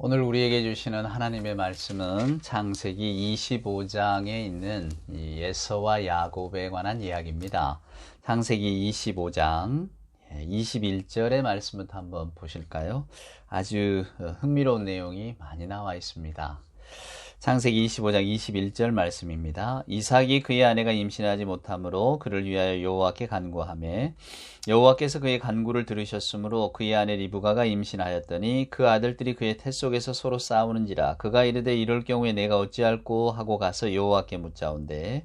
오늘 우리에게 주시는 하나님의 말씀은 창세기 25장에 있는 이 에서와 야곱에 관한 이야기입니다. 창세기 25장 21절의 말씀부터 한번 보실까요? 아주 흥미로운 내용이 많이 나와 있습니다. 창세기 25장 21절 말씀입니다. 이삭이 그의 아내가 임신하지 못하므로 그를 위하여 여호와께 간구하매 여호와께서 그의 간구를 들으셨으므로 그의 아내 리브가가 임신하였더니 그 아들들이 그의 태 속에서 서로 싸우는지라 그가 이르되 이럴 경우에 내가 어찌할꼬 하고 가서 여호와께 묻자온대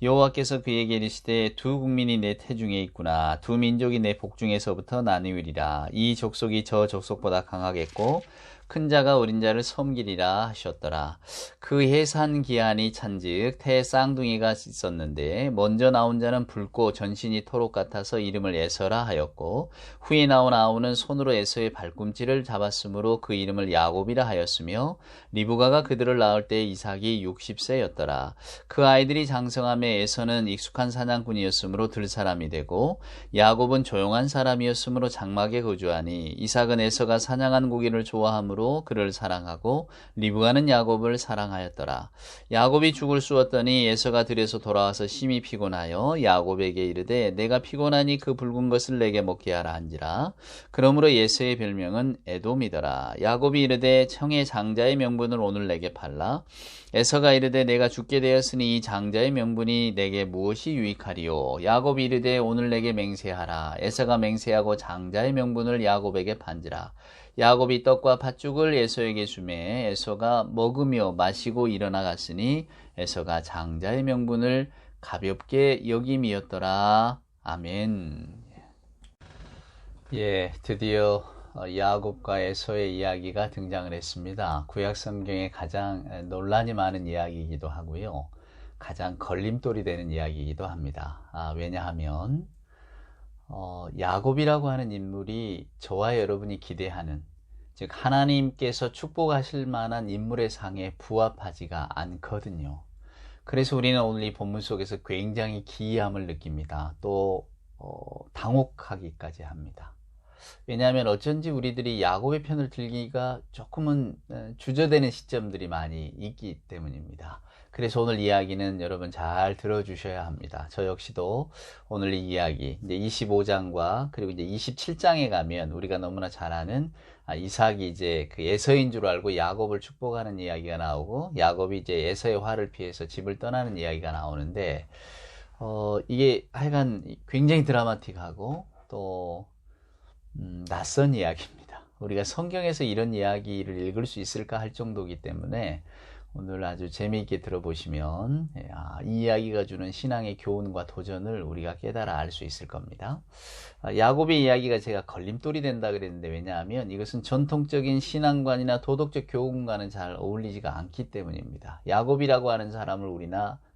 여호와께서 그에게 이르시되 두 국민이 내 태중에 있구나 두 민족이 내 복중에서부터 나누리라 이 족속이 저 족속보다 강하겠고 큰 자가 어린 자를 섬기리라 하셨더라. 그 해산 기한이 찬즉 태 쌍둥이가 있었는데 먼저 나온 자는 붉고 전신이 토록 같아서 이름을 에서라 하였고 후에 나온 아우는 손으로 에서의 발꿈치를 잡았으므로 그 이름을 야곱이라 하였으며 리브가가 그들을 낳을 때 이삭이 60세였더라. 그 아이들이 장성함에 에서는 익숙한 사냥꾼이었으므로 들사람이 되고 야곱은 조용한 사람이었으므로 장막에 거주하니 이삭은 에서가 사냥한 고기를 좋아하므로 그를 사랑하고 리브가는 야곱을 사랑하였더라. 야곱이 죽을 쑤었더니 에서가 들에서 돌아와서 심히 피곤하여 야곱에게 이르되 내가 피곤하니 그 붉은 것을 내게 먹게 하라 한지라. 그러므로 에서의 별명은 에돔이더라. 야곱이 이르되 청의 장자의 명분을 오늘 내게 팔라. 에서가 이르되 내가 죽게 되었으니 이 장자의 명분이 내게 무엇이 유익하리요. 야곱이 이르되 오늘 내게 맹세하라. 에서가 맹세하고 장자의 명분을 야곱에게 판지라. 야곱이 떡과 팥죽을 에서에게 주매 에서가 먹으며 마시고 일어나 갔으니 에서가 장자의 명분을 가볍게 여김이었더라. 아멘. 드디어 야곱과 에서의 이야기가 등장을 했습니다. 구약 성경에 가장 논란이 많은 이야기이기도 하고요. 가장 걸림돌이 되는 이야기이기도 합니다. 왜냐하면 야곱이라고 하는 인물이 저와 여러분이 기대하는 즉 하나님께서 축복하실 만한 인물의 상에 부합하지가 않거든요. 그래서 우리는 오늘 이 본문 속에서 굉장히 기이함을 느낍니다. 또 당혹하기까지 합니다. 왜냐하면 어쩐지 우리들이 야곱의 편을 들기가 조금은 주저되는 시점들이 많이 있기 때문입니다. 그래서 오늘 이야기는 여러분 잘 들어주셔야 합니다. 저 역시도 오늘 이 이야기 이제 25장과 그리고 이제 27장에 가면 우리가 너무나 잘 아는 이삭이 이제 그 에서인 줄 알고 야곱을 축복하는 이야기가 나오고 야곱이 이제 에서의 화를 피해서 집을 떠나는 이야기가 나오는데 이게 하여간 굉장히 드라마틱하고 또 낯선 이야기입니다. 우리가 성경에서 이런 이야기를 읽을 수 있을까 할 정도이기 때문에 오늘 아주 재미있게 들어보시면 이 이야기가 주는 신앙의 교훈과 도전을 우리가 깨달아 알 수 있을 겁니다. 야곱의 이야기가 제가 걸림돌이 된다 그랬는데 왜냐하면 이것은 전통적인 신앙관이나 도덕적 교훈과는 잘 어울리지가 않기 때문입니다. 야곱이라고 하는 사람을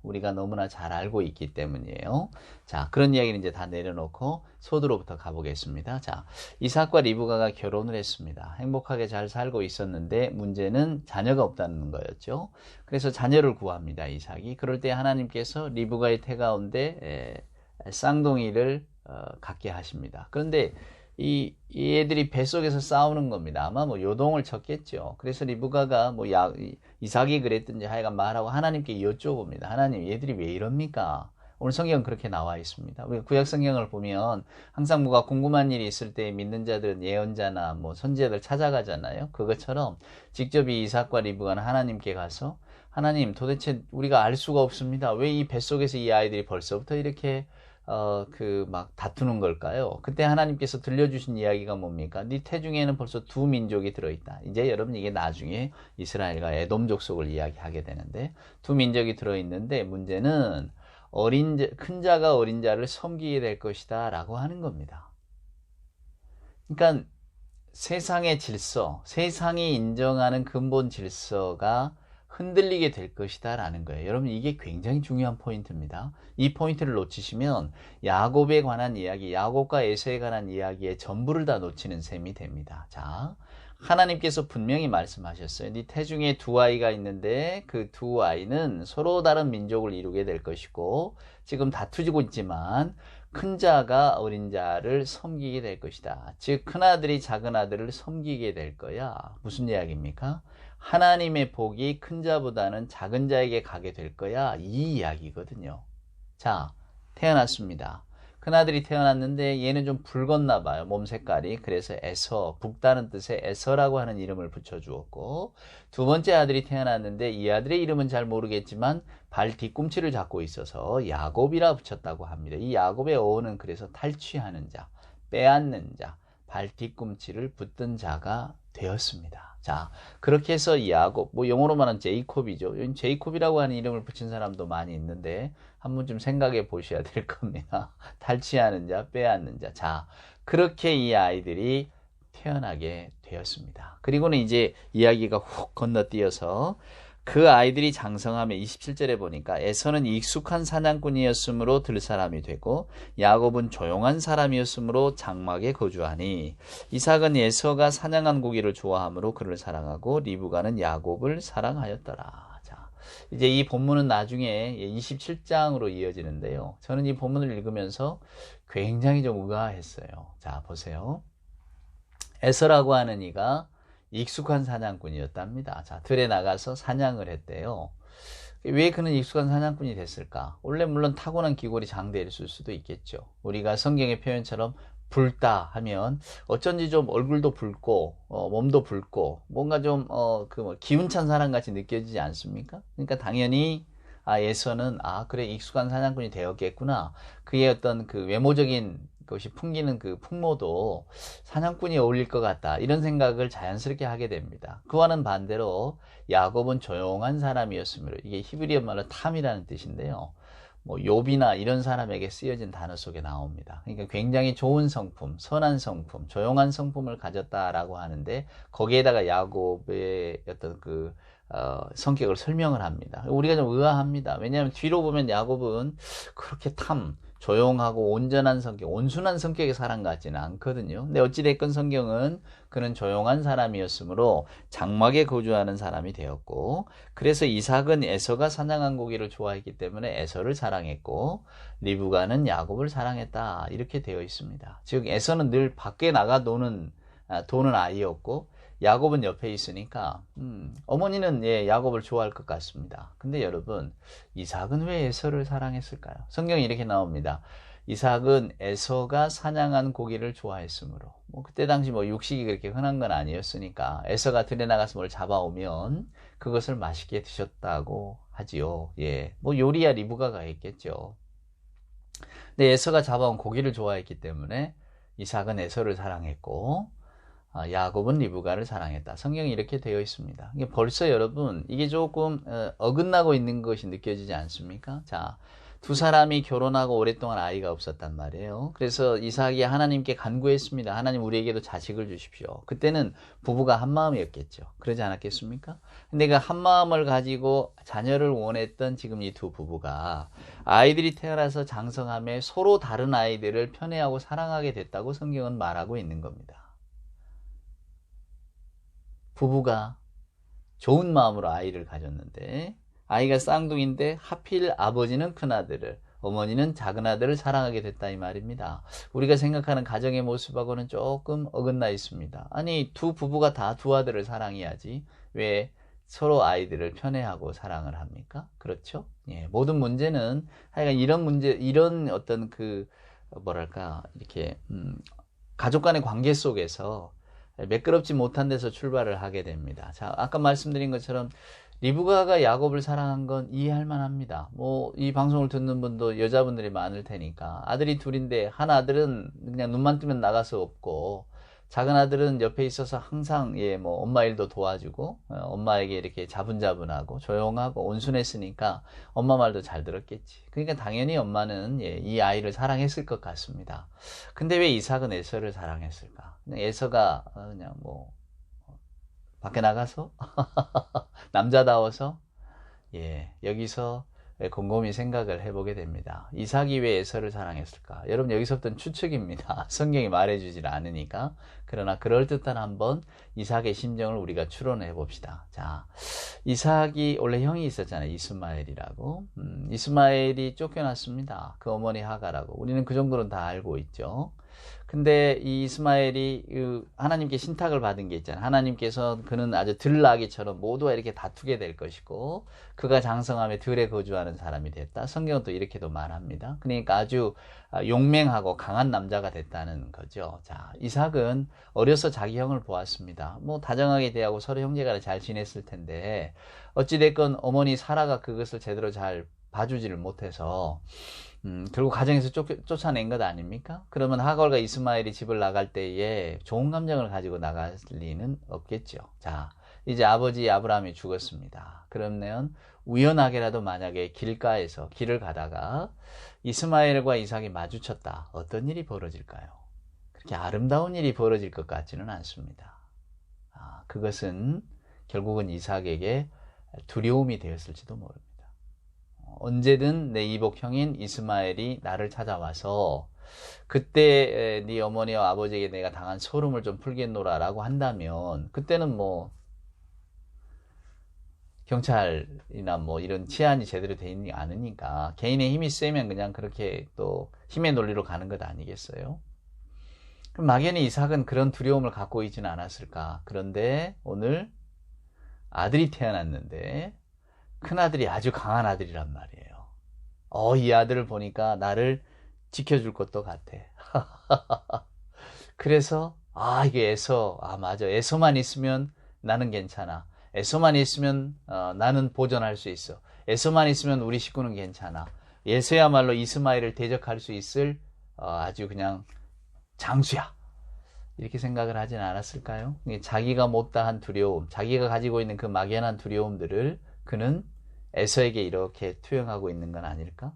우리가 너무나 잘 알고 있기 때문이에요. 자, 그런 이야기는 이제 다 내려놓고 소두로부터 가보겠습니다. 자, 이삭과 리브가가 결혼을 했습니다. 행복하게 잘 살고 있었는데 문제는 자녀가 없다는 거였죠. 그래서 자녀를 구합니다, 이삭이. 그럴 때 하나님께서 리브가의 태 가운데 쌍둥이를 갖게 하십니다. 그런데 이 애들이 뱃속에서 싸우는 겁니다. 아마 뭐 요동을 쳤겠죠. 그래서 리브가가 이삭이 그랬든지 하여간 말하고 하나님께 여쭤봅니다. 하나님, 얘들이 왜 이럽니까? 오늘 성경은 그렇게 나와 있습니다. 우리가 구약 성경을 보면 항상 뭐가 궁금한 일이 있을 때 믿는 자들은 예언자나 뭐 선지자들 찾아가잖아요. 그것처럼 직접 이 이삭과 리브가는 하나님께 가서 하나님, 도대체 우리가 알 수가 없습니다. 왜 이 뱃속에서 이 아이들이 벌써부터 이렇게 막 다투는 걸까요? 그때 하나님께서 들려주신 이야기가 뭡니까? 네 태중에는 벌써 두 민족이 들어있다. 이제 여러분 이게 나중에 이스라엘과 에돔 족속을 이야기하게 되는데 두 민족이 들어있는데 문제는 큰 자가 어린 자를 섬기게 될 것이다 라고 하는 겁니다. 그러니까 세상의 질서, 세상이 인정하는 근본 질서가 흔들리게 될 것이다 라는 거예요. 여러분 이게 굉장히 중요한 포인트입니다. 이 포인트를 놓치시면 야곱에 관한 이야기, 야곱과 에서에 관한 이야기의 전부를 다 놓치는 셈이 됩니다. 자, 하나님께서 분명히 말씀하셨어요. 네 태중에 두 아이가 있는데 그 두 아이는 서로 다른 민족을 이루게 될 것이고 지금 다투지고 있지만 큰 자가 어린 자를 섬기게 될 것이다. 즉 큰 아들이 작은 아들을 섬기게 될 거야. 무슨 이야기입니까? 하나님의 복이 큰 자보다는 작은 자에게 가게 될 거야. 이 이야기거든요. 자, 태어났습니다. 큰아들이 태어났는데 얘는 좀 붉었나 봐요. 몸 색깔이. 그래서 에서, 붉다는 뜻의 에서라고 하는 이름을 붙여주었고, 두 번째 아들이 태어났는데 이 아들의 이름은 잘 모르겠지만 발 뒤꿈치를 잡고 있어서 야곱이라 붙였다고 합니다. 이 야곱의 어원은 그래서 탈취하는 자, 빼앗는 자, 발 뒤꿈치를 붙든 자가 되었습니다. 자, 그렇게 해서 이 야곱, 뭐 영어로 말하면 제이콥이죠. 제이콥이라고 하는 이름을 붙인 사람도 많이 있는데 한번 좀 생각해 보셔야 될 겁니다. 탈취하는 자, 빼앗는 자. 자, 그렇게 이 아이들이 태어나게 되었습니다. 그리고는 이제 이야기가 훅 건너뛰어서 그 아이들이 장성하며 27절에 보니까 에서는 익숙한 사냥꾼이었으므로 들사람이 되고 야곱은 조용한 사람이었으므로 장막에 거주하니 이삭은 에서가 사냥한 고기를 좋아하므로 그를 사랑하고 리브가는 야곱을 사랑하였더라. 자, 이제 이 본문은 나중에 27장으로 이어지는데요. 저는 이 본문을 읽으면서 굉장히 좀 의아했어요. 자, 보세요. 에서라고 하는 이가 익숙한 사냥꾼이었답니다. 자, 들에 나가서 사냥을 했대요. 왜 그는 익숙한 사냥꾼이 됐을까? 원래 물론 타고난 기골이 장대였을 수도 있겠죠. 우리가 성경의 표현처럼 붉다 하면 어쩐지 좀 얼굴도 붉고 몸도 붉고 뭔가 좀 기운찬 사람 같이 느껴지지 않습니까? 그러니까 당연히 에서는 그래 익숙한 사냥꾼이 되었겠구나. 그의 어떤 그 외모적인 것이 풍기는 그 풍모도 사냥꾼이 어울릴 것 같다. 이런 생각을 자연스럽게 하게 됩니다. 그와는 반대로 야곱은 조용한 사람이었으므로 이게 히브리어 말로 탐이라는 뜻인데요. 뭐 욥이나 이런 사람에게 쓰여진 단어 속에 나옵니다. 그러니까 굉장히 좋은 성품, 선한 성품, 조용한 성품을 가졌다라고 하는데 거기에다가 야곱의 어떤 성격을 설명을 합니다. 우리가 좀 의아합니다. 왜냐하면 뒤로 보면 야곱은 그렇게 조용하고 온전한 성격, 온순한 성격의 사람 같지는 않거든요. 근데 어찌됐건 성경은 그는 조용한 사람이었으므로 장막에 거주하는 사람이 되었고, 그래서 이삭은 에서가 사냥한 고기를 좋아했기 때문에 에서를 사랑했고, 리브가는 야곱을 사랑했다. 이렇게 되어 있습니다. 즉 에서는 늘 밖에 나가 도는 아이였고, 야곱은 옆에 있으니까 어머니는 야곱을 좋아할 것 같습니다. 근데 여러분, 이삭은 왜 에서를 사랑했을까요? 성경에 이렇게 나옵니다. 이삭은 에서가 사냥한 고기를 좋아했으므로. 그때 당시 육식이 그렇게 흔한 건 아니었으니까 에서가 들에 나가서 뭘 잡아오면 그것을 맛있게 드셨다고 하지요. 요리야 리브가가 했겠죠. 근데 에서가 잡아온 고기를 좋아했기 때문에 이삭은 에서를 사랑했고 야곱은 리브가를 사랑했다. 성경이 이렇게 되어 있습니다. 벌써 여러분 이게 조금 어긋나고 있는 것이 느껴지지 않습니까? 자, 두 사람이 결혼하고 오랫동안 아이가 없었단 말이에요. 그래서 이삭이 하나님께 간구했습니다. 하나님 우리에게도 자식을 주십시오. 그때는 부부가 한 마음이었겠죠. 그러지 않았겠습니까? 근데 그 한 마음을 가지고 자녀를 원했던 지금 이 두 부부가 아이들이 태어나서 장성함에 서로 다른 아이들을 편애하고 사랑하게 됐다고 성경은 말하고 있는 겁니다. 부부가 좋은 마음으로 아이를 가졌는데 아이가 쌍둥이인데 하필 아버지는 큰아들을 어머니는 작은 아들을 사랑하게 됐다 이 말입니다. 우리가 생각하는 가정의 모습하고는 조금 어긋나 있습니다. 아니 두 부부가 다 두 아들을 사랑해야지 왜 서로 아이들을 편애하고 사랑을 합니까? 그렇죠? 모든 문제는 하여간 이런 어떤 이렇게 가족 간의 관계 속에서 매끄럽지 못한 데서 출발을 하게 됩니다. 자, 아까 말씀드린 것처럼 리브가가 야곱을 사랑한 건 이해할 만합니다. 이 방송을 듣는 분도 여자분들이 많을 테니까 아들이 둘인데 한 아들은 그냥 눈만 뜨면 나가서 없고 작은 아들은 옆에 있어서 항상 엄마 일도 도와주고 엄마에게 이렇게 자분자분하고 조용하고 온순했으니까 엄마 말도 잘 들었겠지. 그러니까 당연히 엄마는 이 아이를 사랑했을 것 같습니다. 근데 왜 이삭은 에서를 사랑했을까? 에서가 그냥 밖에 나가서 남자다워서 여기서 곰곰이 생각을 해보게 됩니다. 이삭이 왜 에서를 사랑했을까? 여러분 여기서부터는 추측입니다. 성경이 말해주질 않으니까. 그러나 그럴듯한 한번 이삭의 심정을 우리가 추론해 봅시다. 자, 이삭이 원래 형이 있었잖아요. 이스마엘이라고. 이스마엘이 쫓겨났습니다. 그 어머니 하가라고. 우리는 그 정도는 다 알고 있죠. 근데 이 이스마엘이 하나님께 신탁을 받은 게 있잖아요. 하나님께서 그는 아주 들나귀처럼 모두와 이렇게 다투게 될 것이고 그가 장성함에 들에 거주하는 사람이 됐다. 성경은 또 이렇게도 말합니다. 그러니까 아주 용맹하고 강한 남자가 됐다는 거죠. 자, 이삭은 어려서 자기 형을 보았습니다. 뭐 다정하게 대하고 서로 형제간에 잘 지냈을 텐데 어찌됐건 어머니 사라가 그것을 제대로 잘 봐주지를 못해서 결국 가정에서 쫓아낸 것 아닙니까? 그러면 하걸과 이스마엘이 집을 나갈 때에 좋은 감정을 가지고 나갈 리는 없겠죠. 자, 이제 아버지 아브라함이 죽었습니다. 그러면 우연하게라도 만약에 길가에서 길을 가다가 이스마엘과 이삭이 마주쳤다. 어떤 일이 벌어질까요? 그렇게 아름다운 일이 벌어질 것 같지는 않습니다. 그것은 결국은 이삭에게 두려움이 되었을지도 모릅니다. 언제든 내 이복형인 이스마엘이 나를 찾아와서 그때 네 어머니와 아버지에게 내가 당한 소름을 좀 풀겠노라 라고 한다면 그때는 뭐 경찰이나 뭐 이런 치안이 제대로 되어 있지 않으니까 개인의 힘이 세면 그냥 그렇게 또 힘의 논리로 가는 것 아니겠어요? 그럼 막연히 이삭은 그런 두려움을 갖고 있지는 않았을까? 그런데 오늘 아들이 태어났는데 큰아들이 아주 강한 아들이란 말이에요. 이 아들을 보니까 나를 지켜줄 것도 같아. 그래서 이게 에서 맞아. 에서만 있으면 나는 괜찮아. 에서만 있으면 나는 보존할 수 있어. 에서만 있으면 우리 식구는 괜찮아. 에서야말로 이스마엘을 대적할 수 있을 아주 그냥 장수야. 이렇게 생각을 하진 않았을까요? 자기가 못다한 두려움, 자기가 가지고 있는 그 막연한 두려움들을 그는 에서에게 이렇게 투영하고 있는 건 아닐까?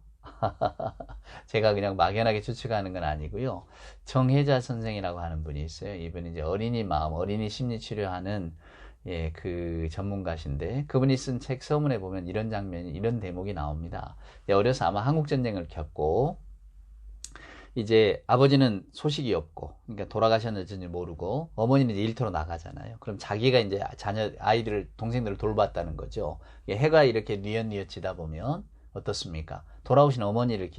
제가 그냥 막연하게 추측하는 건 아니고요. 정혜자 선생이라고 하는 분이 있어요. 이분이 이제 어린이 마음, 어린이 심리 치료하는 그 전문가신데 그분이 쓴 책 서문에 보면 이런 장면이, 이런 대목이 나옵니다. 어려서 아마 한국 전쟁을 겪고 이제 아버지는 소식이 없고, 그러니까 돌아가셨는지 모르고, 어머니는 이제 일터로 나가잖아요. 그럼 자기가 이제 동생들을 돌봤다는 거죠. 해가 이렇게 뉘엿뉘엿지다 보면 어떻습니까? 돌아오신 어머니를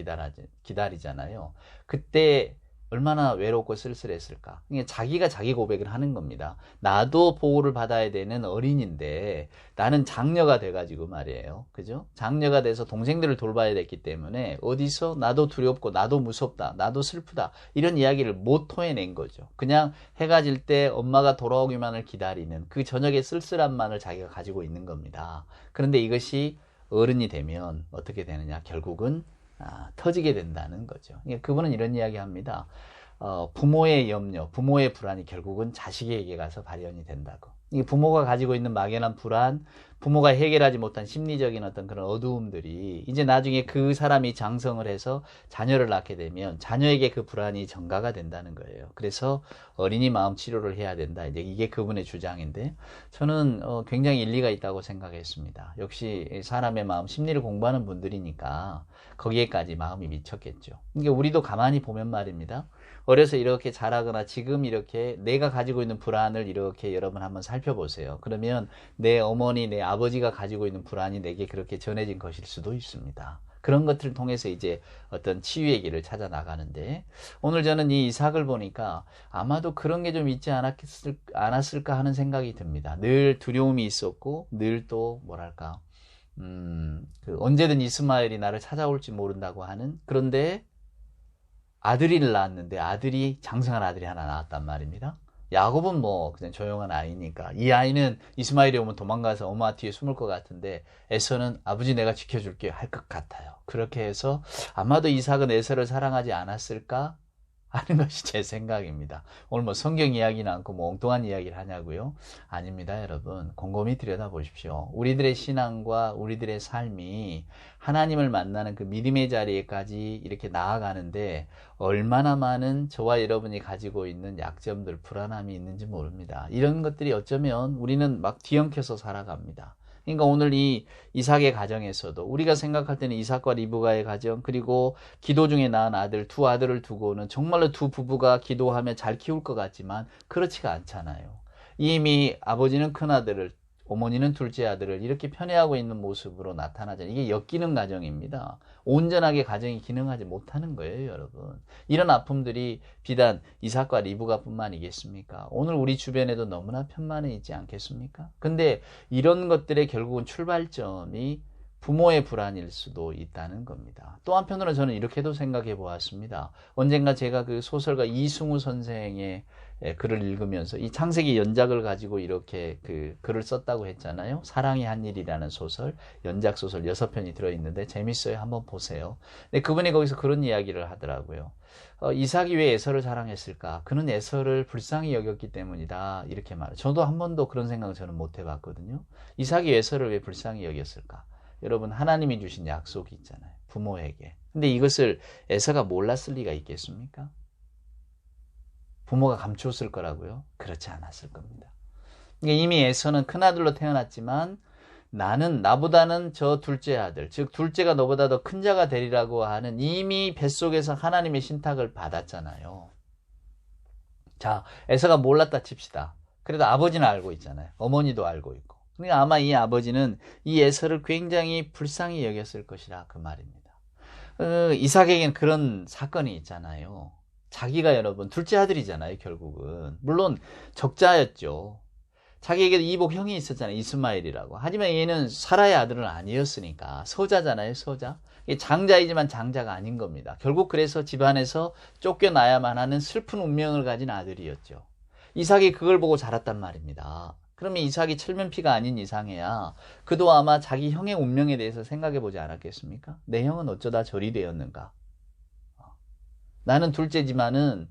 기다리잖아요. 그때 얼마나 외롭고 쓸쓸했을까. 그러니까 자기가 자기 고백을 하는 겁니다. 나도 보호를 받아야 되는 어린인데 나는 장녀가 돼가지고 말이에요. 그죠? 장녀가 돼서 동생들을 돌봐야 됐기 때문에 어디서 나도 두렵고 나도 무섭다, 나도 슬프다 이런 이야기를 못 토해낸 거죠. 그냥 해가 질 때 엄마가 돌아오기만을 기다리는 그 저녁의 쓸쓸함만을 자기가 가지고 있는 겁니다. 그런데 이것이 어른이 되면 어떻게 되느냐? 결국은 터지게 된다는 거죠. 그분은 이런 이야기 합니다. 부모의 염려, 부모의 불안이 결국은 자식에게 가서 발현이 된다고. 이 부모가 가지고 있는 막연한 불안, 부모가 해결하지 못한 심리적인 어떤 그런 어두움들이 이제 나중에 그 사람이 장성을 해서 자녀를 낳게 되면 자녀에게 그 불안이 전가가 된다는 거예요. 그래서 어린이 마음 치료를 해야 된다. 이제 이게 그분의 주장인데 저는 굉장히 일리가 있다고 생각했습니다. 역시 사람의 마음, 심리를 공부하는 분들이니까 거기에까지 마음이 미쳤겠죠. 그러니까 우리도 가만히 보면 말입니다. 어려서 이렇게 자라거나 지금 이렇게 내가 가지고 있는 불안을 이렇게 여러분 한번 살펴보세요. 그러면 내 어머니, 내 아버지가 가지고 있는 불안이 내게 그렇게 전해진 것일 수도 있습니다. 그런 것들을 통해서 이제 어떤 치유의 길을 찾아 나가는데 오늘 저는 이 이삭을 보니까 아마도 그런 게 좀 있지 않았을까 하는 생각이 듭니다. 늘 두려움이 있었고 늘 또 뭐랄까 언제든 이스마엘이 나를 찾아올지 모른다고 하는 그런데 아들을 낳았는데 아들이 장성한 아들이 하나 나왔단 말입니다. 야곱은 뭐 그냥 조용한 아이니까 이 아이는 이스마엘이 오면 도망가서 엄마 뒤에 숨을 것 같은데 에서는 아버지 내가 지켜줄게 할 것 같아요. 그렇게 해서 아마도 이삭은 에서를 사랑하지 않았을까 하는 것이 제 생각입니다. 오늘 뭐 성경 이야기는 않고 뭐 엉뚱한 이야기를 하냐고요? 아닙니다, 여러분. 곰곰이 들여다보십시오. 우리들의 신앙과 우리들의 삶이 하나님을 만나는 그 믿음의 자리에까지 이렇게 나아가는데 얼마나 많은 저와 여러분이 가지고 있는 약점들, 불안함이 있는지 모릅니다. 이런 것들이 어쩌면 우리는 막 뒤엉켜서 살아갑니다. 그러니까 오늘 이 이삭의 가정에서도 우리가 생각할 때는 이삭과 리브가의 가정, 그리고 기도 중에 낳은 아들, 두 아들을 두고는 정말로 두 부부가 기도하며 잘 키울 것 같지만 그렇지가 않잖아요. 이미 아버지는 큰 아들을, 어머니는 둘째 아들을 이렇게 편애하고 있는 모습으로 나타나잖아요. 이게 역기능 가정입니다. 온전하게 가정이 기능하지 못하는 거예요, 여러분. 이런 아픔들이 비단 이삭과 리브가뿐만이겠습니까? 오늘 우리 주변에도 너무나 편만해 있지 않겠습니까? 근데 이런 것들의 결국은 출발점이 부모의 불안일 수도 있다는 겁니다. 또 한편으로는 저는 이렇게도 생각해 보았습니다. 언젠가 제가 그 소설가 이승우 선생의 글을 읽으면서 이 창세기 연작을 가지고 이렇게 그 글을 썼다고 했잖아요. 사랑이 한 일이라는 소설, 연작 소설 6편이 들어있는데 재밌어요. 한번 보세요. 근데 그분이 거기서 그런 이야기를 하더라고요. 이삭이 왜 에서를 사랑했을까? 그는 에서를 불쌍히 여겼기 때문이다. 이렇게 말해요. 저도 한 번도 그런 생각을 저는 못 해봤거든요. 이삭이 에서를 왜 불쌍히 여겼을까? 여러분, 하나님이 주신 약속이 있잖아요. 부모에게. 근데 이것을 에서가 몰랐을 리가 있겠습니까? 부모가 감추었을 거라고요? 그렇지 않았을 겁니다. 그러니까 이미 에서는 큰아들로 태어났지만 나보다는 저 둘째 아들, 즉 둘째가 너보다 더 큰 자가 되리라고 하는 이미 뱃속에서 하나님의 신탁을 받았잖아요. 자, 에서가 몰랐다 칩시다. 그래도 아버지는 알고 있잖아요. 어머니도 알고 있고. 그러니까 아마 이 아버지는 이 에서를 굉장히 불쌍히 여겼을 것이라 그 말입니다. 이삭에게는 그런 사건이 있잖아요. 자기가 여러분 둘째 아들이잖아요, 결국은. 물론 적자였죠. 자기에게도 이복 형이 있었잖아요, 이스마엘이라고. 하지만 얘는 사라의 아들은 아니었으니까 서자잖아요, 서자. 장자이지만 장자가 아닌 겁니다. 결국 그래서 집안에서 쫓겨나야만 하는 슬픈 운명을 가진 아들이었죠. 이삭이 그걸 보고 자랐단 말입니다. 그러면 이삭이 철면피가 아닌 이상해야 그도 아마 자기 형의 운명에 대해서 생각해 보지 않았겠습니까? 내 형은 어쩌다 저리 되었는가? 나는 둘째지만은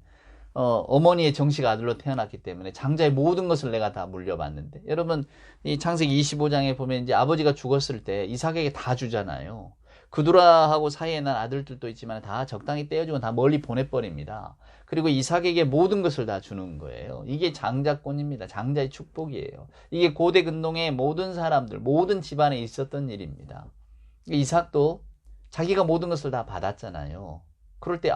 어머니의 정식 아들로 태어났기 때문에 장자의 모든 것을 내가 다 물려받는데, 여러분 이 창세기 25장에 보면 이제 아버지가 죽었을 때 이삭에게 다 주잖아요. 그두라하고 사이에 난 아들들도 있지만 다 적당히 떼어주고 다 멀리 보내버립니다. 그리고 이삭에게 모든 것을 다 주는 거예요. 이게 장자권입니다. 장자의 축복이에요. 이게 고대 근동의 모든 사람들, 모든 집안에 있었던 일입니다. 이삭도 자기가 모든 것을 다 받았잖아요. 그럴 때,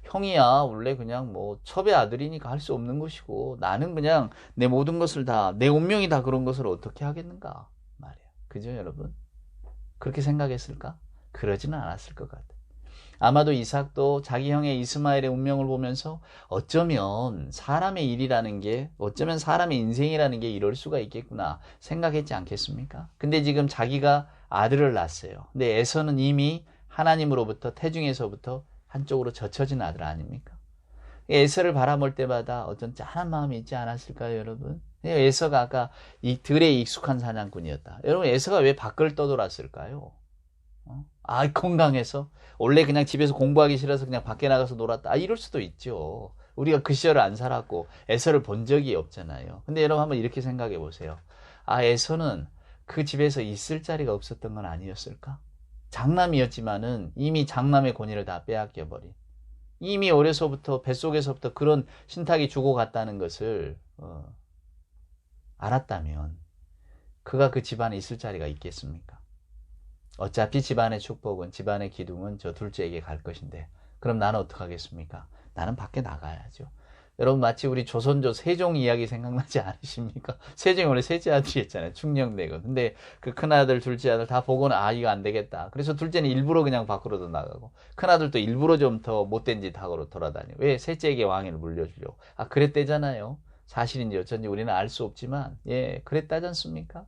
형이야, 원래 그냥 첩의 아들이니까 할 수 없는 것이고, 나는 그냥 내 모든 것을 다, 내 운명이 다 그런 것을 어떻게 하겠는가? 말이야. 그죠, 여러분? 그렇게 생각했을까? 그러지는 않았을 것 같아요. 아마도 이삭도 자기 형의 이스마엘의 운명을 보면서 어쩌면 사람의 일이라는 게, 어쩌면 사람의 인생이라는 게 이럴 수가 있겠구나 생각했지 않겠습니까? 근데 지금 자기가 아들을 낳았어요. 근데 에서는 이미 하나님으로부터, 태중에서부터 한쪽으로 젖혀진 아들 아닙니까? 에서를 바라볼 때마다 어떤 짠한 마음이 있지 않았을까요, 여러분? 에서가 아까 이 들에 익숙한 사냥꾼이었다. 여러분, 에서가 왜 밖을 떠돌았을까요? 건강해서? 원래 그냥 집에서 공부하기 싫어서 그냥 밖에 나가서 놀았다. 이럴 수도 있죠. 우리가 그 시절을 안 살았고 에서를 본 적이 없잖아요. 근데 여러분 한번 이렇게 생각해 보세요. 에서는 그 집에서 있을 자리가 없었던 건 아니었을까? 장남이었지만은 이미 장남의 권위를 다 빼앗겨 버린, 이미 어려서부터 뱃속에서부터 그런 신탁이 주고갔다는 것을 알았다면 그가 그 집안에 있을 자리가 있겠습니까? 어차피 집안의 축복은, 집안의 기둥은 저 둘째에게 갈 것인데, 그럼 나는 어떡하겠습니까? 나는 밖에 나가야죠. 여러분 마치 우리 조선조 세종 이야기 생각나지 않으십니까? 세종이 원래 셋째 아들이었잖아요. 충녕대군. 근데 그 큰아들 둘째 아들 다 보고는 이거 안 되겠다. 그래서 둘째는 일부러 그냥 밖으로도 나가고 큰아들도 일부러 좀 더 못된 짓 하고 돌아다니고. 왜? 셋째에게 왕위를 물려주려고. 그랬대잖아요. 사실인지 어쩐지 우리는 알 수 없지만 그랬다지 않습니까?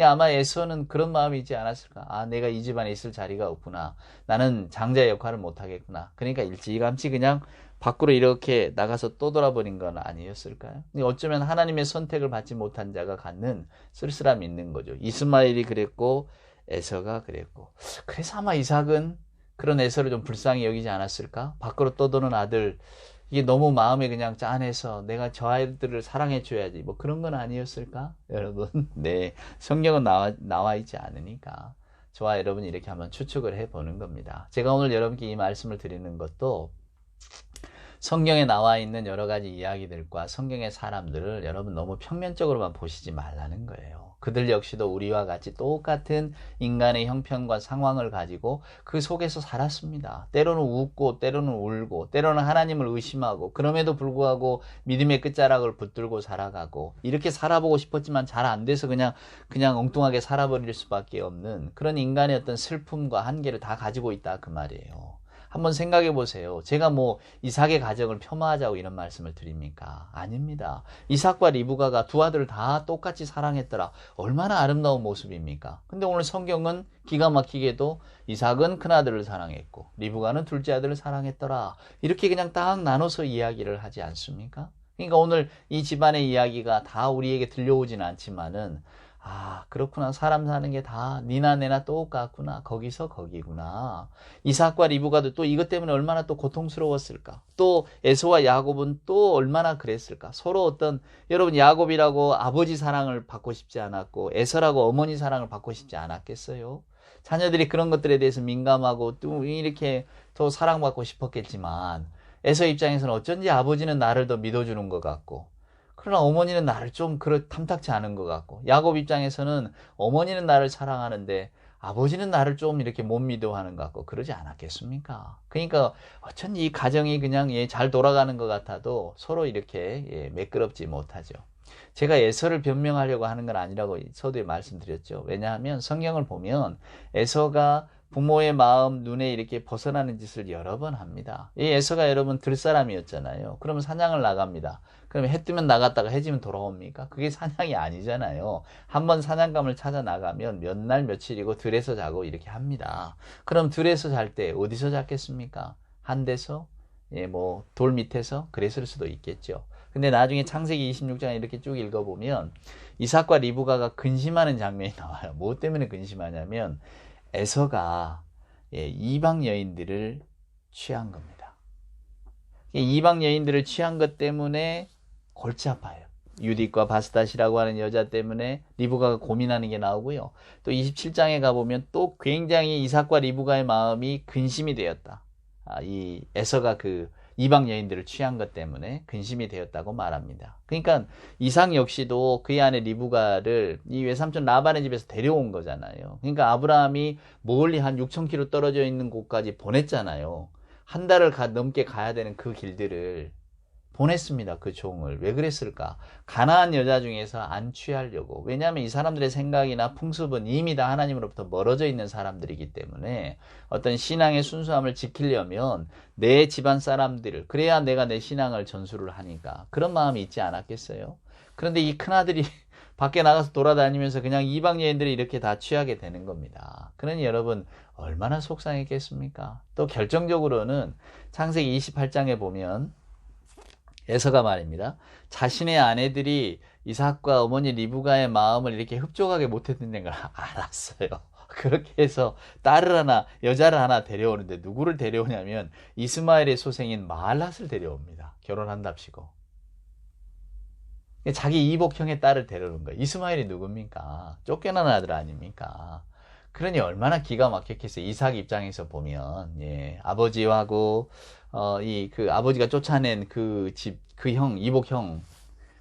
아마 에서는 그런 마음이지 않았을까? 내가 이 집안에 있을 자리가 없구나. 나는 장자의 역할을 못하겠구나. 그러니까 일찌감치 그냥 밖으로 이렇게 나가서 떠돌아버린 건 아니었을까요? 어쩌면 하나님의 선택을 받지 못한 자가 갖는 쓸쓸함이 있는 거죠. 이스마엘이 그랬고 에서가 그랬고. 그래서 아마 이삭은 그런 에서를 좀 불쌍히 여기지 않았을까? 밖으로 떠도는 아들, 이게 너무 마음에 그냥 짠해서 내가 저 아이들을 사랑해 줘야지 그런 건 아니었을까? 여러분, 네, 성경은 나와 있지 않으니까 저와 여러분이 이렇게 한번 추측을 해보는 겁니다. 제가 오늘 여러분께 이 말씀을 드리는 것도 성경에 나와 있는 여러 가지 이야기들과 성경의 사람들을 여러분 너무 평면적으로만 보시지 말라는 거예요. 그들 역시도 우리와 같이 똑같은 인간의 형편과 상황을 가지고 그 속에서 살았습니다. 때로는 웃고 때로는 울고 때로는 하나님을 의심하고 그럼에도 불구하고 믿음의 끝자락을 붙들고 살아가고 이렇게 살아보고 싶었지만 잘 안 돼서 그냥 엉뚱하게 살아버릴 수밖에 없는 그런 인간의 어떤 슬픔과 한계를 다 가지고 있다 그 말이에요. 한번 생각해 보세요. 제가 뭐 이삭의 가정을 폄하하자고 이런 말씀을 드립니까? 아닙니다. 이삭과 리브가가 두 아들을 다 똑같이 사랑했더라. 얼마나 아름다운 모습입니까? 근데 오늘 성경은 기가 막히게도 이삭은 큰아들을 사랑했고 리브가는 둘째 아들을 사랑했더라. 이렇게 그냥 딱 나눠서 이야기를 하지 않습니까? 그러니까 오늘 이 집안의 이야기가 다 우리에게 들려오지는 않지만은 그렇구나. 사람 사는 게 다 니나 내나 똑같구나. 거기서 거기구나. 이삭과 리브가도 또 이것 때문에 얼마나 또 고통스러웠을까. 또 에서와 야곱은 또 얼마나 그랬을까. 서로 여러분 야곱이라고 아버지 사랑을 받고 싶지 않았고 에서라고 어머니 사랑을 받고 싶지 않았겠어요? 자녀들이 그런 것들에 대해서 민감하고 또 이렇게 더 사랑받고 싶었겠지만 에서 입장에서는 어쩐지 아버지는 나를 더 믿어주는 것 같고 그러나 어머니는 나를 좀 탐탁치 않은 것 같고 야곱 입장에서는 어머니는 나를 사랑하는데 아버지는 나를 좀 이렇게 못 믿어하는 것 같고 그러지 않았겠습니까? 그러니까 어쩐지 이 가정이 그냥 잘 돌아가는 것 같아도 서로 이렇게 매끄럽지 못하죠. 제가 에서를 변명하려고 하는 건 아니라고 서두에 말씀드렸죠. 왜냐하면 성경을 보면 에서가 부모의 마음 눈에 이렇게 벗어나는 짓을 여러 번 합니다. 이 에서가 여러분 들사람이었잖아요. 그러면 사냥을 나갑니다. 그러면 해 뜨면 나갔다가 해 지면 돌아옵니까? 그게 사냥이 아니잖아요. 한번 사냥감을 찾아 나가면 몇 날 며칠이고 들에서 자고 이렇게 합니다. 그럼 들에서 잘 때 어디서 잤겠습니까? 한 데서? 뭐 돌 밑에서? 그랬을 수도 있겠죠. 근데 나중에 창세기 26장에 이렇게 쭉 읽어보면 이삭과 리브가가 근심하는 장면이 나와요. 뭐 때문에 근심하냐면 에서가 이방 여인들을 취한 겁니다. 이방 여인들을 취한 것 때문에 골치 아파요. 유딕과 바스닷이라고 하는 여자 때문에 리브가가 고민하는 게 나오고요. 또 27장에 가보면 또 굉장히 이삭과 리브가의 마음이 근심이 되었다. 이 에서가 그 이방 여인들을 취한 것 때문에 근심이 되었다고 말합니다. 그러니까 이삭 역시도 그의 아내 리브가를 이 외삼촌 라반의 집에서 데려온 거잖아요. 그러니까 아브라함이 멀리 한 6,000km 떨어져 있는 곳까지 보냈잖아요. 한 달을 넘게 가야 되는 그 길들을 보냈습니다. 그 종을. 왜 그랬을까? 가나안 여자 중에서 안 취하려고. 왜냐하면 이 사람들의 생각이나 풍습은 이미 다 하나님으로부터 멀어져 있는 사람들이기 때문에 어떤 신앙의 순수함을 지키려면 내 집안 사람들을, 그래야 내가 내 신앙을 전수를 하니까 그런 마음이 있지 않았겠어요? 그런데 이 큰아들이 밖에 나가서 돌아다니면서 그냥 이방 여인들이 이렇게 다 취하게 되는 겁니다. 그러니 여러분 얼마나 속상했겠습니까? 또 결정적으로는 창세기 28장에 보면 에서가 말입니다. 자신의 아내들이 이삭과 어머니 리브가의 마음을 이렇게 흡족하게 못했는 걸 알았어요. 그렇게 해서 여자를 하나 데려오는데 누구를 데려오냐면 이스마엘의 소생인 마할랏을 데려옵니다. 결혼한답시고. 자기 이복형의 딸을 데려오는 거예요. 이스마엘이 누굽니까? 쫓겨난 아들 아닙니까? 그러니 얼마나 기가 막혔겠어요. 이삭 입장에서 보면 아버지하고 그 아버지가 쫓아낸 그 집, 그 형, 이복형,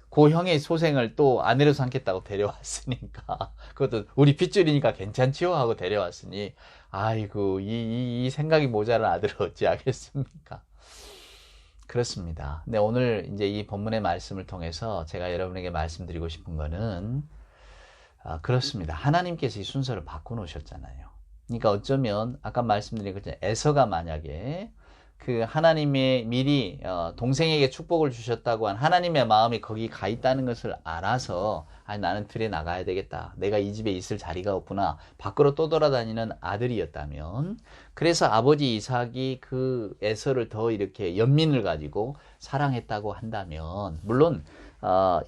그 형의 소생을 또 아내로 삼겠다고 데려왔으니까 그것도 우리 핏줄이니까 괜찮지요 하고 데려왔으니 아이고 이 생각이 모자란 아들을 어찌하겠습니까? 그렇습니다. 근데 오늘 이제 이 본문의 말씀을 통해서 제가 여러분에게 말씀드리고 싶은 거는 그렇습니다. 하나님께서 이 순서를 바꿔놓으셨잖아요. 그러니까 어쩌면 아까 말씀드린 것처럼 에서가 만약에 그 하나님의 미리 동생에게 축복을 주셨다고 한 하나님의 마음이 거기 가 있다는 것을 알아서 나는 들에 나가야 되겠다. 내가 이 집에 있을 자리가 없구나. 밖으로 또 돌아다니는 아들이었다면 그래서 아버지 이삭이 그 에서를 더 이렇게 연민을 가지고 사랑했다고 한다면 물론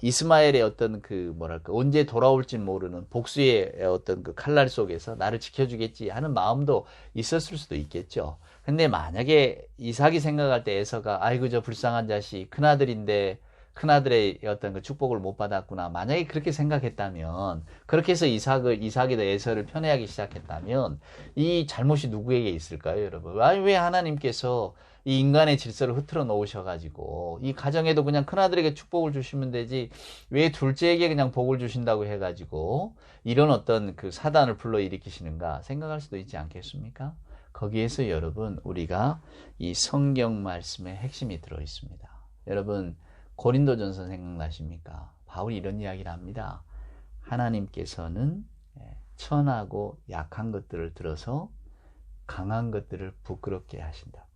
이스마엘의 어떤 그 언제 돌아올지 모르는 복수의 어떤 그 칼날 속에서 나를 지켜주겠지 하는 마음도 있었을 수도 있겠죠. 근데 만약에 이삭이 생각할 때 에서가 아이고 저 불쌍한 자식 큰아들인데 큰아들의 어떤 그 축복을 못 받았구나. 만약에 그렇게 생각했다면, 그렇게 해서 이삭이 더 에서를 편애하기 시작했다면, 이 잘못이 누구에게 있을까요, 여러분? 아니, 왜 하나님께서 이 인간의 질서를 흐트러 놓으셔가지고, 이 가정에도 그냥 큰아들에게 축복을 주시면 되지, 왜 둘째에게 그냥 복을 주신다고 해가지고, 이런 어떤 그 사단을 불러일으키시는가 생각할 수도 있지 않겠습니까? 거기에서 여러분, 우리가 이 성경 말씀의 핵심이 들어 있습니다. 여러분, 고린도전서 생각나십니까? 바울이 이런 이야기를 합니다. 하나님께서는 천하고 약한 것들을 들어서 강한 것들을 부끄럽게 하신다.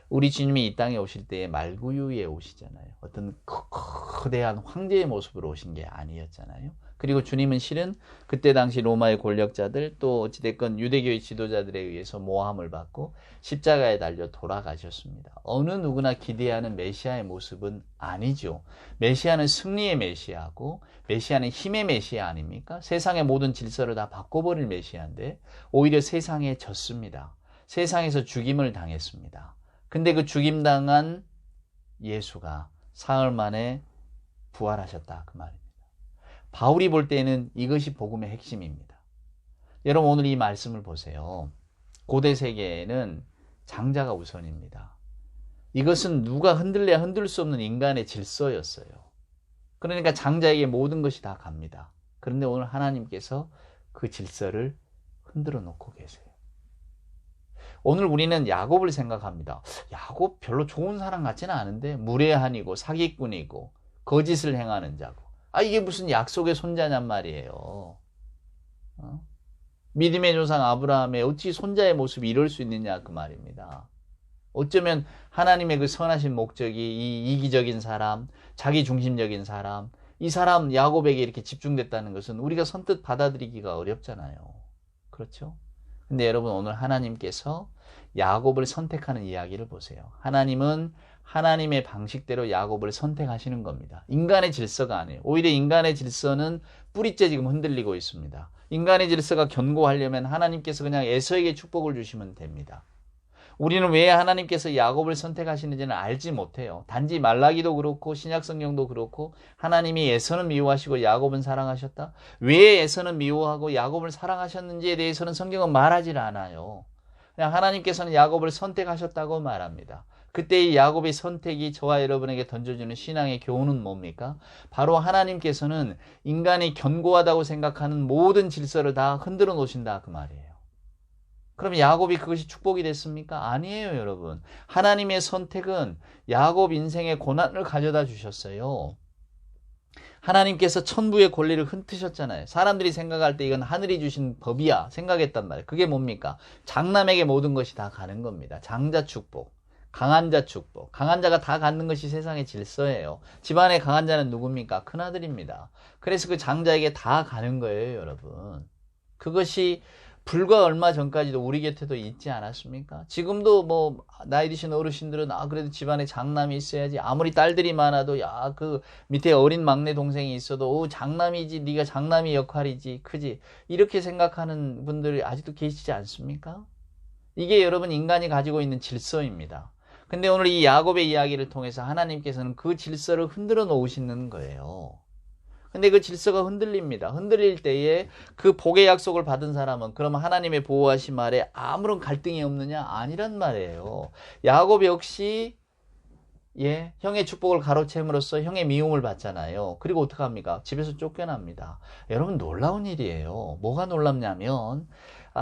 우리 주님이 이 땅에 오실 때에 말구유에 오시잖아요. 어떤 거대한 황제의 모습으로 오신 게 아니었잖아요. 그리고 주님은 실은 그때 당시 로마의 권력자들 또 어찌됐건 유대교의 지도자들에 의해서 모함을 받고 십자가에 달려 돌아가셨습니다. 어느 누구나 기대하는 메시아의 모습은 아니죠. 메시아는 승리의 메시아고 메시아는 힘의 메시아 아닙니까? 세상의 모든 질서를 다 바꿔버릴 메시아인데 오히려 세상에 졌습니다. 세상에서 죽임을 당했습니다. 근데 그 죽임당한 예수가 사흘 만에 부활하셨다 그 말입니다. 바울이 볼 때는 이것이 복음의 핵심입니다. 여러분 오늘 이 말씀을 보세요. 고대 세계에는 장자가 우선입니다. 이것은 누가 흔들려야 흔들 수 없는 인간의 질서였어요. 그러니까 장자에게 모든 것이 다 갑니다. 그런데 오늘 하나님께서 그 질서를 흔들어 놓고 계세요. 오늘 우리는 야곱을 생각합니다. 야곱 별로 좋은 사람 같지는 않은데 무례한이고 사기꾼이고 거짓을 행하는 자고 이게 무슨 약속의 손자냔 말이에요. 믿음의 조상 아브라함의 어찌 손자의 모습이 이럴 수 있느냐 그 말입니다. 어쩌면 하나님의 그 선하신 목적이 이 이기적인 사람, 자기중심적인 사람, 이 사람 야곱에게 이렇게 집중됐다는 것은 우리가 선뜻 받아들이기가 어렵잖아요. 그렇죠? 근데 여러분 오늘 하나님께서 야곱을 선택하는 이야기를 보세요. 하나님은 하나님의 방식대로 야곱을 선택하시는 겁니다. 인간의 질서가 아니에요. 오히려 인간의 질서는 뿌리째 지금 흔들리고 있습니다. 인간의 질서가 견고하려면 하나님께서 그냥 에서에게 축복을 주시면 됩니다. 우리는 왜 하나님께서 야곱을 선택하시는지는 알지 못해요. 단지 말라기도 그렇고 신약성경도 그렇고 하나님이 에서는 미워하시고 야곱은 사랑하셨다. 왜 에서는 미워하고 야곱을 사랑하셨는지에 대해서는 성경은 말하지 않아요. 그냥 하나님께서는 야곱을 선택하셨다고 말합니다. 그때 이 야곱의 선택이 저와 여러분에게 던져주는 신앙의 교훈은 뭡니까? 바로 하나님께서는 인간이 견고하다고 생각하는 모든 질서를 다 흔들어 놓으신다 그 말이에요. 그럼 야곱이 그것이 축복이 됐습니까? 아니에요, 여러분. 하나님의 선택은 야곱 인생의 고난을 가져다 주셨어요. 하나님께서 천부의 권리를 흩으셨잖아요. 사람들이 생각할 때 이건 하늘이 주신 법이야 생각했단 말이에요. 그게 뭡니까? 장남에게 모든 것이 다 가는 겁니다. 장자 축복. 강한 자 축복. 강한 자가 다 갖는 것이 세상의 질서예요. 집안의 강한 자는 누굽니까? 큰아들입니다. 그래서 그 장자에게 다 가는 거예요, 여러분. 그것이 불과 얼마 전까지도 우리 곁에도 있지 않았습니까? 지금도 뭐 나이 드신 어르신들은 그래도 집안에 장남이 있어야지. 아무리 딸들이 많아도 그 밑에 어린 막내 동생이 있어도 장남이지, 네가 장남이 역할이지, 크지. 이렇게 생각하는 분들이 아직도 계시지 않습니까? 이게 여러분 인간이 가지고 있는 질서입니다. 근데 오늘 이 야곱의 이야기를 통해서 하나님께서는 그 질서를 흔들어 놓으시는 거예요. 근데 그 질서가 흔들립니다. 흔들릴 때에 그 복의 약속을 받은 사람은 그러면 하나님의 보호하심 아래 아무런 갈등이 없느냐? 아니란 말이에요. 야곱 역시 형의 축복을 가로채므로써 형의 미움을 받잖아요. 그리고 어떡합니까? 집에서 쫓겨납니다. 여러분 놀라운 일이에요. 뭐가 놀랍냐면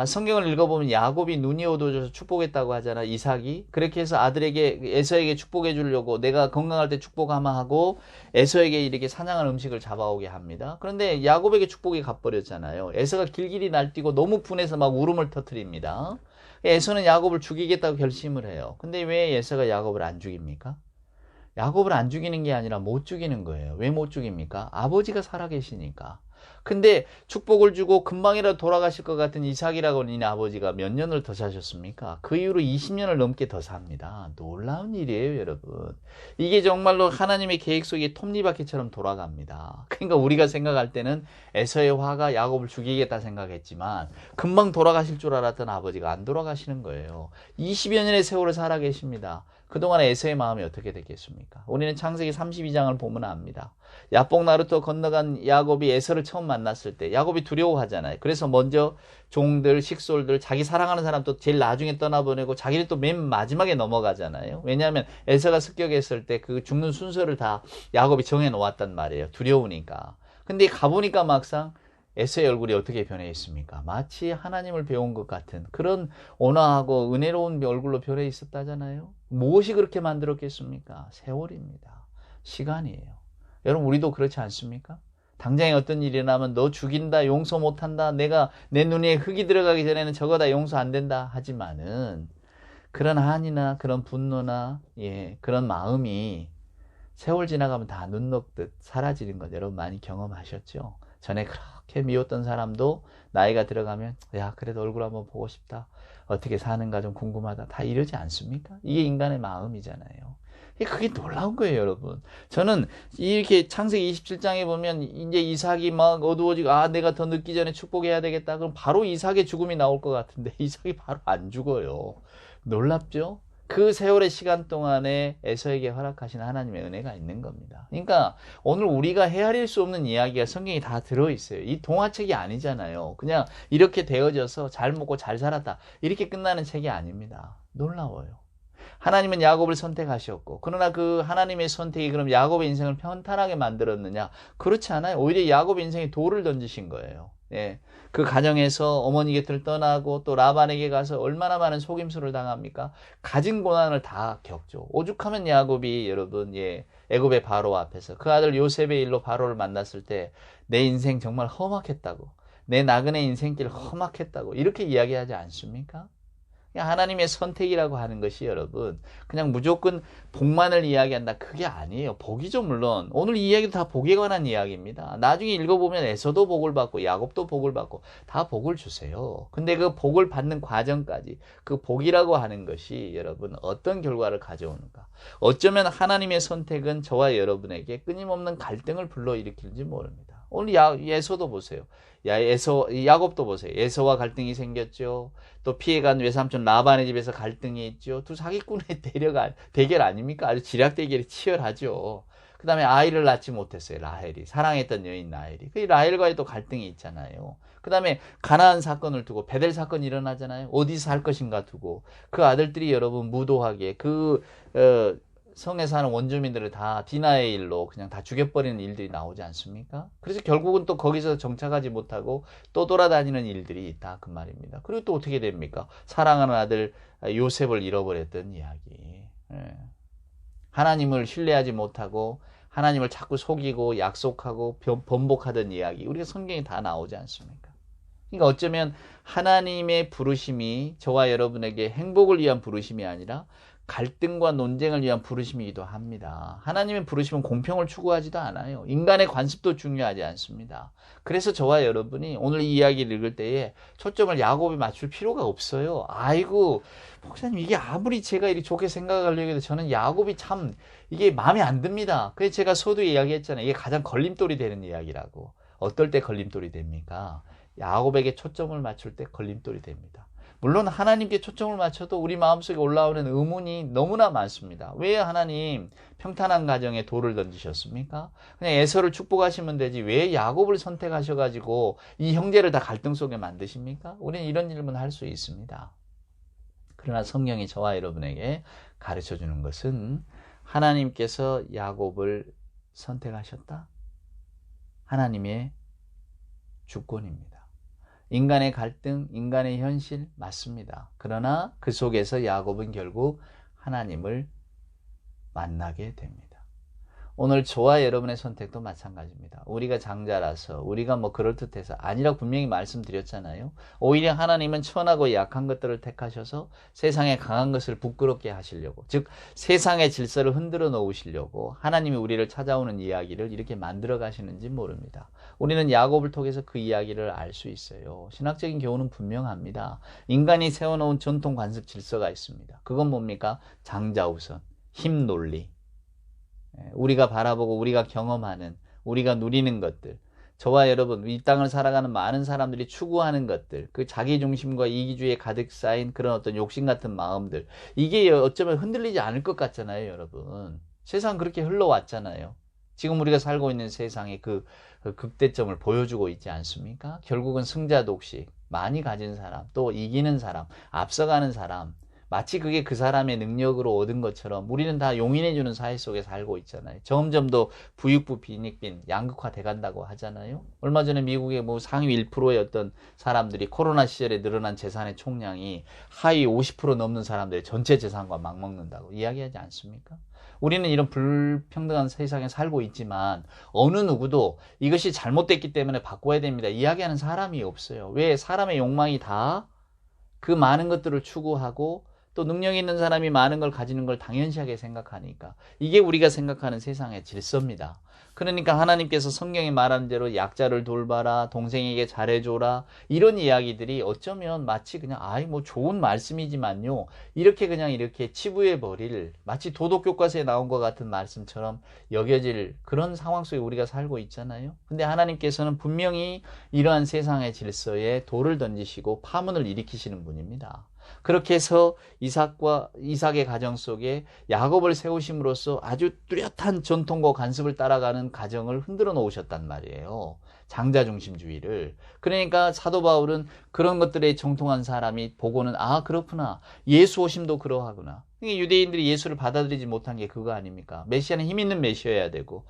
성경을 읽어보면 야곱이 눈이 어두워져서 축복했다고 하잖아. 이삭이. 그렇게 해서 아들에게 에서에게 축복해 주려고 내가 건강할 때 축복하마 하고 에서에게 이렇게 사냥한 음식을 잡아오게 합니다. 그런데 야곱에게 축복이 가버렸잖아요. 에서가 길길이 날뛰고 너무 분해서 막 울음을 터뜨립니다. 에서는 야곱을 죽이겠다고 결심을 해요. 근데 왜 에서가 야곱을 안 죽입니까? 야곱을 안 죽이는 게 아니라 못 죽이는 거예요. 왜 못 죽입니까? 아버지가 살아계시니까. 근데 축복을 주고 금방이라도 돌아가실 것 같은 이삭이라고 하는 아버지가 몇 년을 더 사셨습니까? 그 이후로 20년을 넘게 더 삽니다. 놀라운 일이에요, 여러분. 이게 정말로 하나님의 계획 속에 톱니바퀴처럼 돌아갑니다. 그러니까 우리가 생각할 때는 에서의 화가 야곱을 죽이겠다 생각했지만 금방 돌아가실 줄 알았던 아버지가 안 돌아가시는 거예요. 20여 년의 세월을 살아 계십니다. 그동안 에서의 마음이 어떻게 됐겠습니까? 우리는 창세기 32장을 보면 압니다. 야복 나루터 건너간 야곱이 에서를 처음 만났을 때 야곱이 두려워하잖아요. 그래서 먼저 종들, 식솔들, 자기 사랑하는 사람 또 제일 나중에 떠나보내고 자기는 또 맨 마지막에 넘어가잖아요. 왜냐하면 에서가 습격했을 때 그 죽는 순서를 다 야곱이 정해놓았단 말이에요. 두려우니까. 근데 가보니까 막상 에서의 얼굴이 어떻게 변해 있습니까? 마치 하나님을 배운 것 같은 그런 온화하고 은혜로운 얼굴로 변해 있었다잖아요. 무엇이 그렇게 만들었겠습니까? 세월입니다. 시간이에요. 여러분 우리도 그렇지 않습니까? 당장에 어떤 일이 나면 너 죽인다, 용서 못한다, 내가 내 눈에 흙이 들어가기 전에는 저거 다 용서 안 된다 하지만은 그런 한이나 그런 분노나 그런 마음이 세월 지나가면 다 눈 녹듯 사라지는 것 여러분 많이 경험하셨죠? 전에 그렇게 미웠던 사람도 나이가 들어가면 야 그래도 얼굴 한번 보고 싶다. 어떻게 사는가 좀 궁금하다. 다 이러지 않습니까? 이게 인간의 마음이잖아요. 그게 놀라운 거예요, 여러분. 저는 이렇게 창세기 27장에 보면 이제 이삭이 막 어두워지고 내가 더 늦기 전에 축복해야 되겠다. 그럼 바로 이삭의 죽음이 나올 것 같은데 이삭이 바로 안 죽어요. 놀랍죠? 그 세월의 시간 동안에 에서에게 허락하신 하나님의 은혜가 있는 겁니다. 그러니까 오늘 우리가 헤아릴 수 없는 이야기가 성경에 다 들어있어요. 이 동화책이 아니잖아요. 그냥 이렇게 되어져서 잘 먹고 잘 살았다. 이렇게 끝나는 책이 아닙니다. 놀라워요. 하나님은 야곱을 선택하셨고 그러나 그 하나님의 선택이 그럼 야곱의 인생을 평탄하게 만들었느냐? 그렇지 않아요. 오히려 야곱의 인생에 돌을 던지신 거예요. 그 가정에서 어머니 곁을 떠나고 또 라반에게 가서 얼마나 많은 속임수를 당합니까? 가진 고난을 다 겪죠. 오죽하면 야곱이 여러분 애굽의 바로 앞에서 그 아들 요셉의 일로 바로를 만났을 때 내 인생 정말 험악했다고 내 나그네 인생길 험악했다고 이렇게 이야기하지 않습니까? 하나님의 선택이라고 하는 것이 여러분 그냥 무조건 복만을 이야기한다 그게 아니에요. 복이죠 물론. 오늘 이 이야기도 다 복에 관한 이야기입니다. 나중에 읽어보면 에서도 복을 받고 야곱도 복을 받고 다 복을 주세요. 근데 그 복을 받는 과정까지 그 복이라고 하는 것이 여러분 어떤 결과를 가져오는가. 어쩌면 하나님의 선택은 저와 여러분에게 끊임없는 갈등을 불러일으킬지 모릅니다. 오늘 에서도 보세요. 야곱도 보세요. 에서와 갈등이 생겼죠. 또 피해간 외삼촌 라반의 집에서 갈등이 있죠. 두 사기꾼의 대결 아닙니까? 아주 지략 대결이 치열하죠. 그 다음에 아이를 낳지 못했어요. 라헬이. 사랑했던 여인 라헬이. 그 라헬과의 또 갈등이 있잖아요. 그 다음에 가나안 사건을 두고 베델 사건이 일어나잖아요. 어디서 살 것인가 두고 그 아들들이 여러분 무도하게 성에 사는 원주민들을 다 디나의 일로 그냥 다 죽여버리는 일들이 나오지 않습니까? 그래서 결국은 또 거기서 정착하지 못하고 또 돌아다니는 일들이 있다 그 말입니다. 그리고 또 어떻게 됩니까? 사랑하는 아들 요셉을 잃어버렸던 이야기. 하나님을 신뢰하지 못하고 하나님을 자꾸 속이고 약속하고 번복하던 이야기. 우리가 성경에 다 나오지 않습니까? 그러니까 어쩌면 하나님의 부르심이 저와 여러분에게 행복을 위한 부르심이 아니라 갈등과 논쟁을 위한 부르심이기도 합니다. 하나님의 부르심은 공평을 추구하지도 않아요. 인간의 관습도 중요하지 않습니다. 그래서 저와 여러분이 오늘 이 이야기를 읽을 때에 초점을 야곱에 맞출 필요가 없어요. 아이고 목사님 이게 아무리 제가 이렇게 좋게 생각하려고 해도 저는 야곱이 참 이게 마음에 안 듭니다. 그래서 제가 서두에 이야기했잖아요. 이게 가장 걸림돌이 되는 이야기라고. 어떨 때 걸림돌이 됩니까? 야곱에게 초점을 맞출 때 걸림돌이 됩니다. 물론 하나님께 초점을 맞춰도 우리 마음속에 올라오는 의문이 너무나 많습니다. 왜 하나님 평탄한 가정에 돌을 던지셨습니까? 그냥 에서를 축복하시면 되지 왜 야곱을 선택하셔가지고 이 형제를 다 갈등 속에 만드십니까? 우리는 이런 질문을 할 수 있습니다. 그러나 성경이 저와 여러분에게 가르쳐주는 것은 하나님께서 야곱을 선택하셨다? 하나님의 주권입니다. 인간의 갈등, 인간의 현실 맞습니다. 그러나 그 속에서 야곱은 결국 하나님을 만나게 됩니다. 오늘 저와 여러분의 선택도 마찬가지입니다. 우리가 장자라서 우리가 그럴듯해서 아니라 분명히 말씀드렸잖아요. 오히려 하나님은 천하고 약한 것들을 택하셔서 세상에 강한 것을 부끄럽게 하시려고 즉 세상의 질서를 흔들어 놓으시려고 하나님이 우리를 찾아오는 이야기를 이렇게 만들어 가시는지 모릅니다. 우리는 야곱을 통해서 그 이야기를 알 수 있어요. 신학적인 교훈은 분명합니다. 인간이 세워놓은 전통 관습 질서가 있습니다. 그건 뭡니까? 장자우선, 힘 논리. 우리가 바라보고 우리가 경험하는, 우리가 누리는 것들, 저와 여러분, 이 땅을 살아가는 많은 사람들이 추구하는 것들, 그 자기중심과 이기주의에 가득 쌓인 그런 어떤 욕심 같은 마음들, 이게 어쩌면 흔들리지 않을 것 같잖아요, 여러분. 세상 그렇게 흘러왔잖아요. 지금 우리가 살고 있는 세상의 그 극대점을 보여주고 있지 않습니까? 결국은 승자 독식, 많이 가진 사람, 또 이기는 사람, 앞서가는 사람, 마치 그게 그 사람의 능력으로 얻은 것처럼 우리는 다 용인해주는 사회 속에 살고 있잖아요. 점점 더 부익부 빈익빈 양극화 돼간다고 하잖아요. 얼마 전에 미국의 뭐 상위 1%의 어떤 사람들이 코로나 시절에 늘어난 재산의 총량이 하위 50% 넘는 사람들의 전체 재산과 맞먹는다고 이야기하지 않습니까? 우리는 이런 불평등한 세상에 살고 있지만 어느 누구도 이것이 잘못됐기 때문에 바꿔야 됩니다. 이야기하는 사람이 없어요. 왜? 사람의 욕망이 다 그 많은 것들을 추구하고 또 능력 있는 사람이 많은 걸 가지는 걸 당연시하게 생각하니까 이게 우리가 생각하는 세상의 질서입니다. 그러니까 하나님께서 성경에 말하는 대로 약자를 돌봐라, 동생에게 잘해줘라, 이런 이야기들이 어쩌면 마치 그냥 아이 뭐 좋은 말씀이지만요, 이렇게 그냥 이렇게 치부해 버릴, 마치 도덕교과서에 나온 것 같은 말씀처럼 여겨질 그런 상황 속에 우리가 살고 있잖아요. 근데 하나님께서는 분명히 이러한 세상의 질서에 돌을 던지시고 파문을 일으키시는 분입니다. 그렇게 해서 이삭의 가정 속에 야곱을 세우심으로써 아주 뚜렷한 전통과 관습을 따라가는 가정을 흔들어 놓으셨단 말이에요. 장자중심주의를. 그러니까 사도 바울은 그런 것들에 정통한 사람이 보고는 아 그렇구나, 예수 오심도 그러하구나. 유대인들이 예수를 받아들이지 못한 게 그거 아닙니까? 메시아는 힘 있는 메시아여야 되고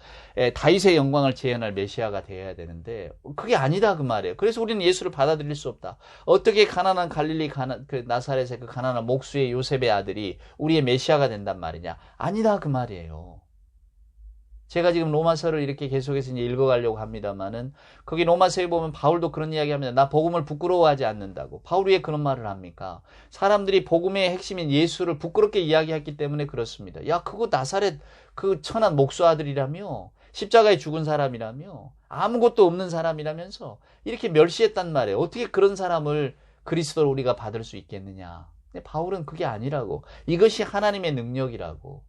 다윗의 영광을 재현할 메시아가 되어야 되는데 그게 아니다 그 말이에요. 그래서 우리는 예수를 받아들일 수 없다. 어떻게 가난한 갈릴리 그 나사렛의 그 가난한 목수의 요셉의 아들이 우리의 메시아가 된단 말이냐? 아니다 그 말이에요. 제가 지금 로마서를 이렇게 계속해서 이제 읽어가려고 합니다만은 거기 로마서에 보면 바울도 그런 이야기합니다. 나 복음을 부끄러워하지 않는다고. 바울이 왜 그런 말을 합니까? 사람들이 복음의 핵심인 예수를 부끄럽게 이야기했기 때문에 그렇습니다. 야 그거 나사렛 그 천한 목수 아들이라며, 십자가에 죽은 사람이라며, 아무것도 없는 사람이라면서 이렇게 멸시했단 말이에요. 어떻게 그런 사람을 그리스도로 우리가 받을 수 있겠느냐. 근데 바울은 그게 아니라고. 이것이 하나님의 능력이라고,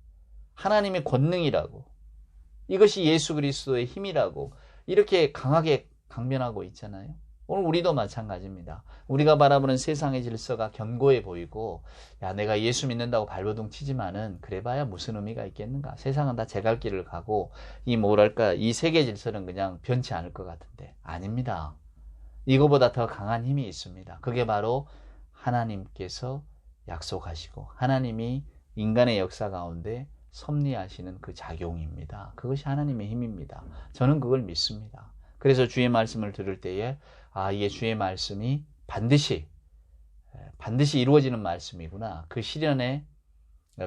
하나님의 권능이라고, 이것이 예수 그리스도의 힘이라고 이렇게 강하게 강변하고 있잖아요. 오늘 우리도 마찬가지입니다. 우리가 바라보는 세상의 질서가 견고해 보이고 야 내가 예수 믿는다고 발버둥 치지만은 그래봐야 무슨 의미가 있겠는가. 세상은 다 제 갈 길을 가고 이 뭐랄까 이 세계 질서는 그냥 변치 않을 것 같은데 아닙니다. 이거보다 더 강한 힘이 있습니다. 그게 바로 하나님께서 약속하시고 하나님이 인간의 역사 가운데 섭리하시는 그 작용입니다. 그것이 하나님의 힘입니다. 저는 그걸 믿습니다. 그래서 주의 말씀을 들을 때에 아 이게 주의 말씀이 반드시 이루어지는 말씀이구나. 그 실현에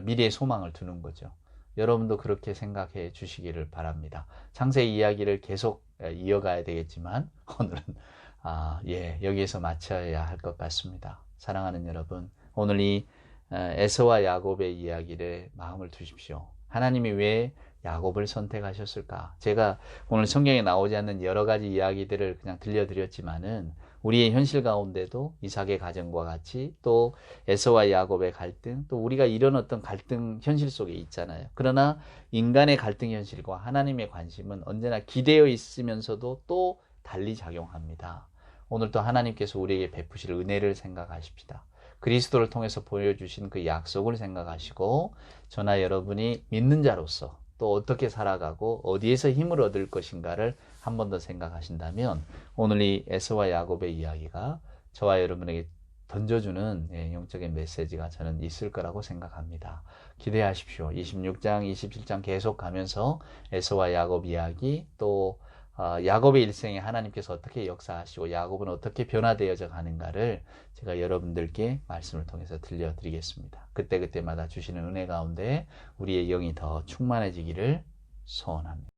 미래의 소망을 두는 거죠. 여러분도 그렇게 생각해 주시기를 바랍니다. 창세기 이야기를 계속 이어가야 되겠지만 오늘은 여기에서 마쳐야 할 것 같습니다. 사랑하는 여러분, 오늘 이 에서와 야곱의 이야기를 마음을 두십시오. 하나님이 왜 야곱을 선택하셨을까? 제가 오늘 성경에 나오지 않는 여러 가지 이야기들을 그냥 들려드렸지만은 우리의 현실 가운데도 이삭의 가정과 같이 또 에서와 야곱의 갈등, 또 우리가 이런 어떤 갈등 현실 속에 있잖아요. 그러나 인간의 갈등 현실과 하나님의 관심은 언제나 기대어 있으면서도 또 달리 작용합니다. 오늘 또 하나님께서 우리에게 베푸실 은혜를 생각하십시다. 그리스도를 통해서 보여주신 그 약속을 생각하시고 저나 여러분이 믿는 자로서 또 어떻게 살아가고 어디에서 힘을 얻을 것인가를 한 번 더 생각하신다면 오늘 이 에서와 야곱의 이야기가 저와 여러분에게 던져주는 영적인 메시지가 저는 있을 거라고 생각합니다. 기대하십시오. 26장, 27장 계속 가면서 에서와 야곱 이야기 또 야곱의 일생에 하나님께서 어떻게 역사하시고 야곱은 어떻게 변화되어져 가는가를 제가 여러분들께 말씀을 통해서 들려드리겠습니다. 그때그때마다 주시는 은혜 가운데 우리의 영이 더 충만해지기를 소원합니다.